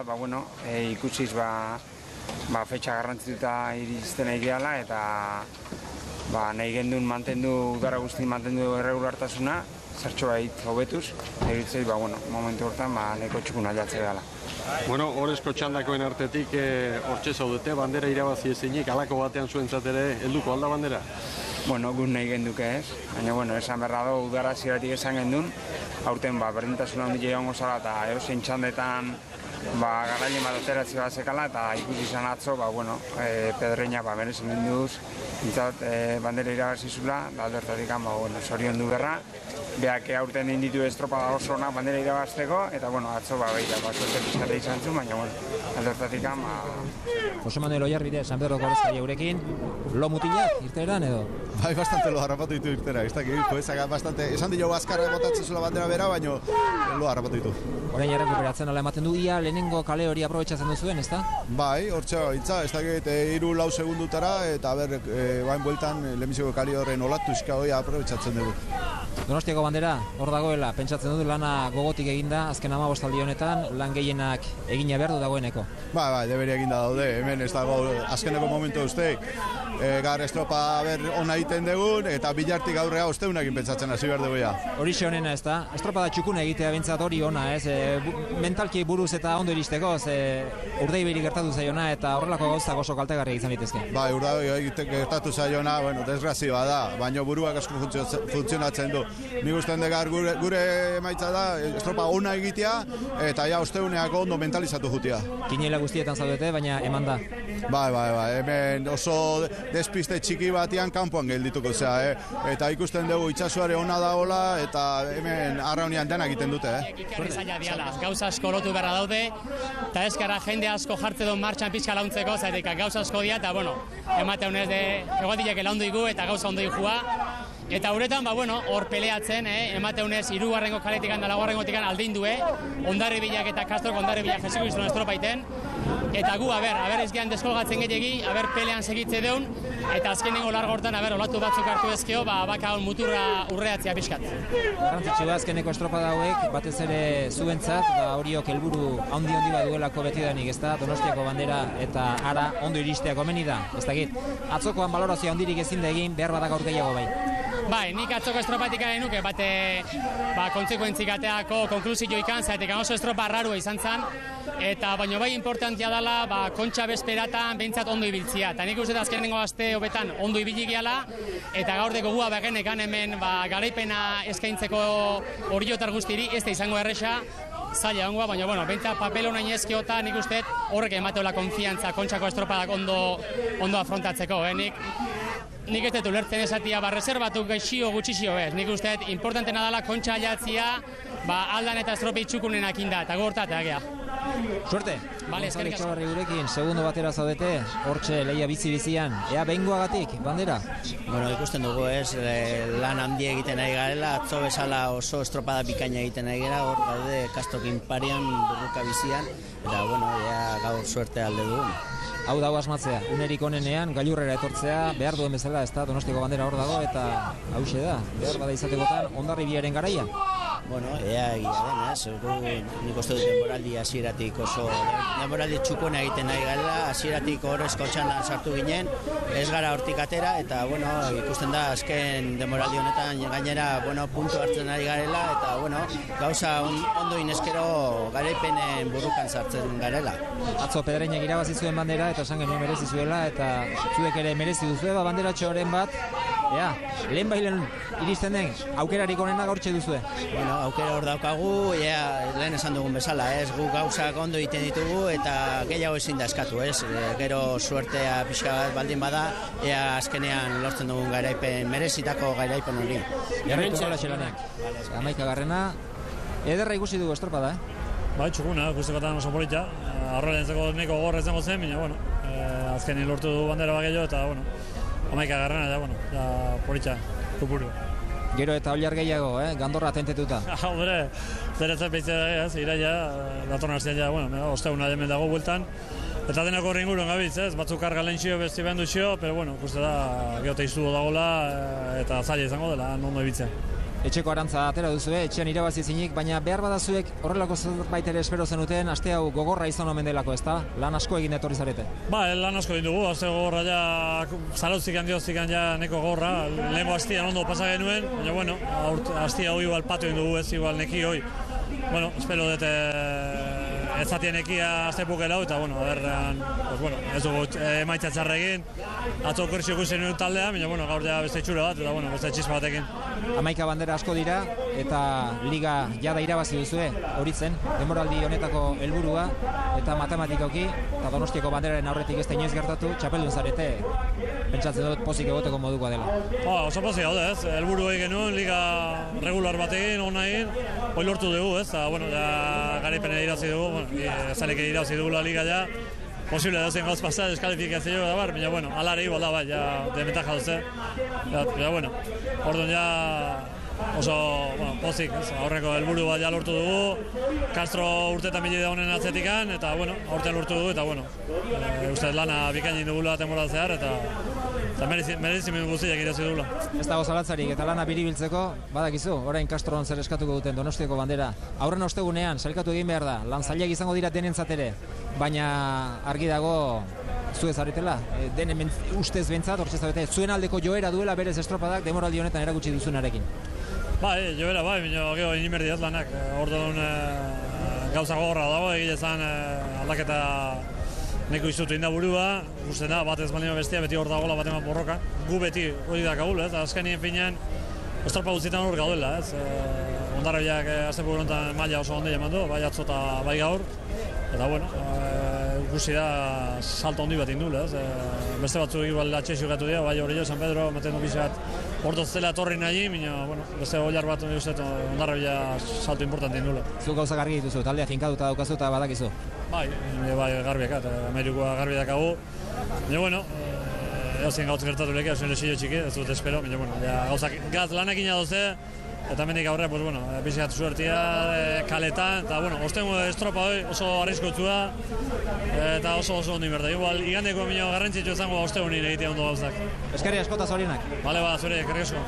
bat, ikusiz, fetxa garrantzituta iristen nahi gehala, eta nahi gendun mantendu, udara guztin mantendu erregulartasuna, zertxo bait hobetuz, egitzei, momentu hortan, neko txukun aldatzea gala. Horrezko txandakoen artetik hortxe zaudete, bandera irabazi ezinik, alako batean zuentzat ere, helduko alda bandera? Gun nahi genduke ez, baina esan berra do, udara ziratik esan gendun, aurten berdintasuna handia egongo zala eta edozein txandetan garailen bat oteratzi bat zekala eta ikusi izan atzo, Pedreña merezi minduz, bandera irabazizula, da aldertatik zorion du berra, beak aurten inditu estropada oso ona bandera irabazteko, eta atzo suerte pixate izan zuen, baina aldertatik Jose Manuel Oiarbide, San Pedro Gorezkari eurekin, lo mutilak irteeran edo? Bai, bastante lo harrapatu ditu irtera, ez dakit, bastante, esan dio azkarra botatzen zula bandera bera, baina lo harrapatu ditu. Orain errekuperatzen ala ematen du, ia lehenengo kale hori aprobetxatzen duzuen, ez da? Bai, hortxe gaitza, ez dakit, 3-4 segundutara, eta bain bueltan, lehenbiziko kale horren olatu iska hori aprobetxatzen dugu. Donostiako bandera, hor dagoela, pentsatzen dut lana gogotik eginda, azken 15 aldi honetan, lan gehienak egina behar du dagoeneko. Bai, deberia eginda daude, hemen ez dago azkeneko momentu uste, gar estropa ona egiten dugun, eta bilartik aurrea osteunakin pentsatzen hasi behar dugu ja. Horixe honena ez da, estropa da txukuna egitea bintzat hori ona, ez, mentalki buruz eta ondo iristeko, urdei behiri gertatu zaiona eta horrelako gauzak oso kaltegarria izan ditezke. Bai, urdei gertatu zaiona, desgrazioa da, baina buruak asko funtzionatzen du. Nik ustean degar gure emaitza da, estropa ona egitea, eta ja osteuneako ondo mentalizatu jutia. Kinela guztietan zaudete, baina eman da. Bai, hemen oso despiste txiki batean kanpoan geldituko zea, eta ikusten dugu itxasuare ona dagoela, eta hemen arraunean dena egiten dute. Ikerri zaila diala, gauza asko lotu beharra daude, eta ezkara jende asko jartze duen martxan pixka launtzeko, zaitek gauza asko dia, eta emate honez egotilek laundu igu eta gauza ondo ikua. Eta horretan, hor peleatzen, emate honez, 3. kaletik da 4. aldein due, Ondarri Bilak eta Kastrok Ondarri Bilak jesiko izan estropaiten, eta gu, izgean deskolgatzen gehiagi, pelean segitze deun, eta azkenengo largo hortan, olatu batzuk hartu ezkeo, baka hon muturra urreatzea pixkat. Garrantzitsu da azkeneko estropada hauek, batez ere zuentzat, horiok helburu handi baduelako betidanik, ez da, Donostiako bandera eta ara ondo iristeak omeni da, ez dakit. Atzokoan balorazioa handirik ezin da egin, behar badak aur gehiago bai. Bai, nik atzoko estropatik garen nuke, konsekuentzik ateako konklusio ikan, zaitek oso estropa rarua izan zen, eta baino bai importantia dela, kontxa bezperatan behintzat ondo ibiltzia. Eta nik uste azkenengo aste hobetan ondo ibili gehala, eta gaur deko gua bagenekan hemen garaipena eskaintzeko horiotar guztiri, ez da izango erresa, zaila ongoa, baina, behintzat papel honain ezkiota nik uste horrek emateola konfiantza kontxako estropadak ondo afrontatzeko. Nik ez dut ulertzen esatia, reserbatu gaixio gutxixio bez. Nik uste importantena dela kontxa aiatzia, aldan eta estropi txukunenak inda, eta gortatea gea. Suerte! Bale, eskerrik asko. Gonzalo gurekin, segundo batera zaudete, hortxe lehia bizi-bizian. Ea behingoagatik, bandera? Ikusten dugu ez, lan handi egiten ari garela, atzo bezala oso estropada bikaina egiten ari gara, hor gaude Kastrokin parian, burruka bizian, eta gaur suerte alde dugun. Hau dago asmatzea, unerik onenean, gailurrera etortzea, behar duen bezala, ez da, Donostiako bandera hor dago, eta hause da, behar bada izatekotan, Ondarri Bilaren garaian. Egia den, ez, nik uste dut denboraldi hasieratik oso, denboraldi txukuna egiten nahi garela, hasieratik horrezko txandan sartu ginen, ez gara hortik atera, eta, ikusten da, azken denboraldi honetan gainera, puntu hartzen ari garela, eta, gauza ondo inezkero garaipenen burrukan sartzen garela. Atzo Pedreñak irabazi zuen bandera, eta esan genuen merezi zuela, eta zuek ere merezi duzue, banderatxo horren bat, lehen iristen den, aukerarik onena gaurtxe duzue. Aukera hor daukagu, lehen esan dugun bezala, gu gauzak ondo egiten ditugu, eta gehiago ezin da eskatu, gero suertea pixka bat baldin bada, azkenean lortzen dugun garaipen, merezitako garaipen hori. Jarraitu gola xelaneak. Amaika garrena, ederra ikusi dugu estropada, Bai, txukuna, guztikotan oso polita, arrola entzeko neko gorra izango zen, baina, azkenin lortu du bandera bagello, eta, amaika garrana, polita, kupuru. Gero eta oliar gehiago, gandorra tentetuta. Hombre, zeretzat behitzea, iraia, datorn hartzea, osteuna hemen dago bueltan, eta denako horri inguruan gabiz, batzuk karga lehen xio, besti behan du xio, pero, uste da, geote iztugu dagoela, eta zaila izango dela, ondo ebitzea. etxeko arantza atera duzue, etxean irabazi ezinik, baina behar badazuek horrelako zerbait ere espero zenuten, aste hau gogorra izan omen delako, ezta? Lan asko egin etorri zarete. Lan asko egin dugu, aste gogorra ja, zarautzik handioztik ja neko gogorra, lehenko hastian ondo pasa genuen, baina bueno, hastia hoi igual patu egin dugu ez, igual neki hoi. Bueno, espero dut ez zatien ekia aztepuk elau, eta bueno, ez dugu emaitza txarra egin, atzo okurrizio ikusten nuen taldea, baina bueno, gaur ja beste itxura bat, eta bueno, beste txispa batekin. 11 bandera asko dira, eta liga jada irabazi duzue, hori zen, denboraldi honetako helburua, eta matematikoki, eta Donostiako banderaren aurretik ez da inoiz gertatu, txapeldun zarete, pentsatzen dut pozik egoteko modukoa dela. Oso pozik gaude ez, helburu egin genuen, liga regular batekin, hona egin, hoi lortu dugu ez, eta bueno, garaipena irabazi dugu, zaleke irabazi dugu la liga ja, posible da zen gauz pasa, deskalifikazio da bar, baina bueno, alare igual da bai, ja, de ventaja duze, ja, bueno, orduan ja, oso, bueno, pozik, aurreko helburu bat ja lortu dugu, Castro urtetan bile da honen atzetikan, eta bueno, aurten lortu dugu, eta bueno, uste lana bikainin dugula temporada zehar, eta merezimen guztiak irazi dugula. Ez dago zalantzarik, eta lana biribiltzeko, badakizu, orain Castron zer eskatuko duten Donostiako bandera. Aurren ostegunean, sailkatu egin behar da, lan zailak izango dira denentzat ere, baina argi dago zuez aretela, denen ustez bentzat, hortxe zabete, zuen aldeko joera duela berez estropadak demoraldi honetan erakutsi duzunarekin. Bai, joera bai, baina gero inimerdi ez lanak, orduan gauza gogorra dago, egile zan aldaketa neko izutu inda burua, uste da, bat ez balima bestia, beti hor dagoela bat eman borroka. Gu beti hori da gagul, ez, azkenien finean, estropa guztietan hor gaudela, ez. Ondarroiak aztepu gerontan maila oso ondi eman du, bai atzo eta bai gaur. Eta, bueno, ikusi da salto ondi bat indul, ez. Beste batzuk igual atxexio gatu dira, bai hori jo, San Pedro, maten du bizi bat ordoztela torri nahi, baina, bueno, beste oilar bat uste, Ondarroia salto importante indula. Zuk gauzak argi dituzu, taldea finkatuta daukazu eta badakizu. Bai, garbiak, eta Amerikoa garbi dakagu. Baina, bueno, eozien gautz gertatu leke, zuen lesillo txiki, ez dut espero, baina, bueno, gauzak gaz lanekin adoze, eta mendik aurre, pues, bueno, bizikat suertia, kaletan, eta, bueno, ostengo estropa hori oso arriskotzua, eta oso ondi berda. Igual, igandeko minio garrantzitsu izango ostengo nire egitea ondo gauzak. Eskerri askota zorionak. Bale, zure, kerri asko.